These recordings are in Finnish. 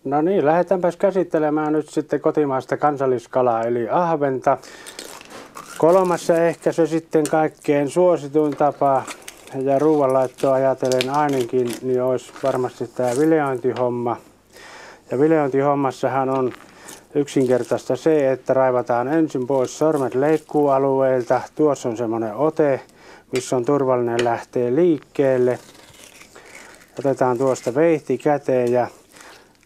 No niin, lähdetäänpäs käsittelemään nyt sitten kotimaista kansalliskalaa eli ahventa. Kolmas ja ehkä se sitten kaikkein suosituin tapa ja ruoanlaittoa ajatellen ainakin, niin olisi varmasti tämä vileointihomma. Ja vileointihommassahan on yksinkertaista se, että raivataan ensin pois sormet leikkuualueilta. Tuossa on semmoinen ote, missä on turvallinen lähteä liikkeelle. Otetaan tuosta veihti käteen ja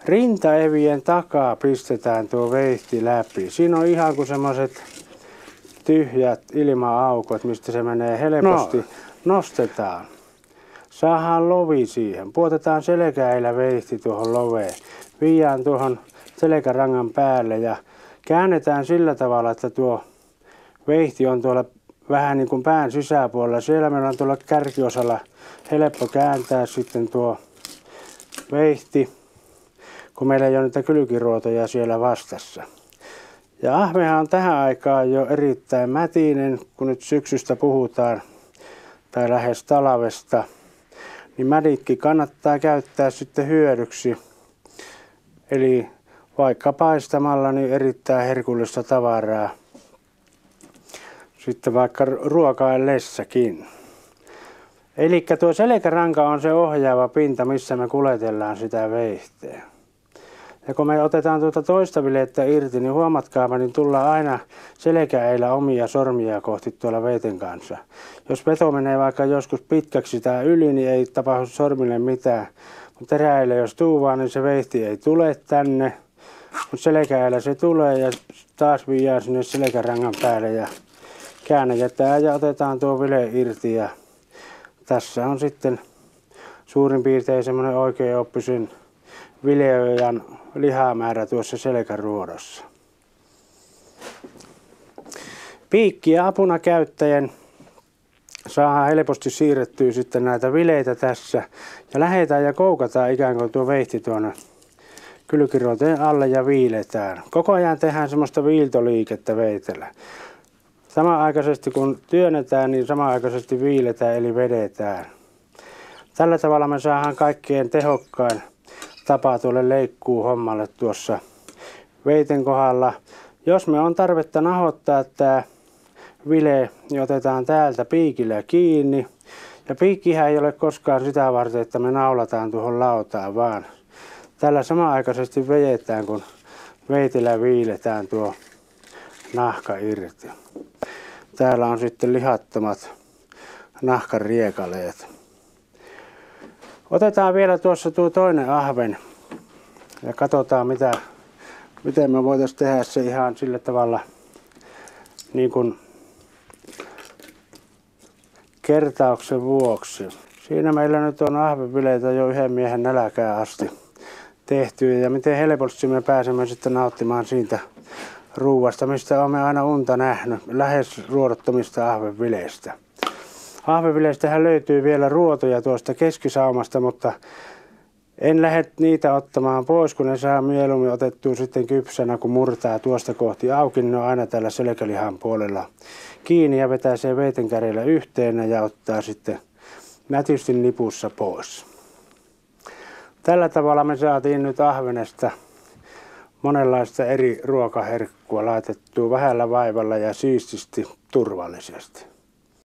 rintaevien takaa pistetään tuo veihti läpi. Siinä on ihan kuin semmoiset tyhjät ilma-aukot, mistä se menee helposti. Nostetaan. Saadaan lovi siihen. Puotetaan selkäillä veihti tuohon loveen. Viiään tuohon selkärangan päälle ja käännetään sillä tavalla, että tuo veihti on tuolla vähän niin kuin pään sisäpuolella. Siellä meillä on tuolla kärkiosalla helppo kääntää sitten tuo veihti, kun meillä ei ole niitä kylkiruotoja siellä vastassa. Ja ahvehan on tähän aikaan jo erittäin mätinen, kun nyt syksystä puhutaan, tai lähes talvesta, niin mäditkin kannattaa käyttää sitten hyödyksi. Eli vaikka paistamalla, niin erittäin herkullista tavaraa. Sitten vaikka ruokaillessakin. Eli tuo selkäranka on se ohjaava pinta, missä me kuljetellaan sitä veihteä. Ja kun me otetaan tuota toista vilettä irti, niin huomatkaapa, niin tullaan aina selkäillä omia sormia kohti tuolla veiten kanssa. Jos veto menee vaikka joskus pitkäksi sitä yli, niin ei tapahdu sormille mitään. Mutta teräillä jos tuuvaa, niin se veihti ei tule tänne. Mutta selkäillä se tulee ja taas viiää sinne selkärangan päälle ja käännetään ja otetaan tuo vile irti. Ja tässä on sitten suurin piirtein semmoinen oikein oppisen vileojan lihamäärä tuossa selkäruodossa. Piikkiä apuna käyttäen saadaan helposti siirrettyä sitten näitä vileitä tässä ja lähdetään ja koukataan ikään kuin tuo veihti tuonne kylkiruoteen alle ja viiletään. Koko ajan tehdään semmoista viiltoliikettä veitellä. Samanaikaisesti kun työnnetään, niin samanaikaisesti viiletään eli vedetään. Tällä tavalla me saadaan kaikkein tehokkain tapa tuolle leikkuuhommalle tuossa veiten kohdalla. Jos me on tarvetta nahoittaa tämä vile, niin otetaan täältä piikillä kiinni. Ja piikkihän ei ole koskaan sitä varten, että me naulataan tuohon lautaan, vaan tällä samanaikaisesti vedetään, kun veitillä viiletään tuo nahka irti. Täällä on sitten lihattomat nahkan riekaleet. Otetaan vielä tuossa tuo toinen ahven ja katsotaan miten me voitaisiin tehdä se ihan sillä tavalla niin kuin kertauksen vuoksi. Siinä meillä nyt on ahvenvileitä jo yhden miehen nälkään asti tehty ja miten helposti me pääsemme sitten nauttimaan siitä ruuasta, mistä olemme aina unta nähnyt, lähes ruodottomista ahvenvileistä. Ahvenvileistähän löytyy vielä ruotoja tuosta keskisaumasta, mutta en lähde niitä ottamaan pois, kun ne saa mieluummin otettua sitten kypsänä, kun murtaa tuosta kohti auki, niin ne on aina tällä selkälihan puolella kiinni ja vetää sen veiten kärjellä yhteen ja ottaa sitten nätisti nipussa pois. Tällä tavalla me saatiin nyt ahvenesta monenlaista eri ruokaherkkua laitettua vähällä vaivalla ja siististi turvallisesti.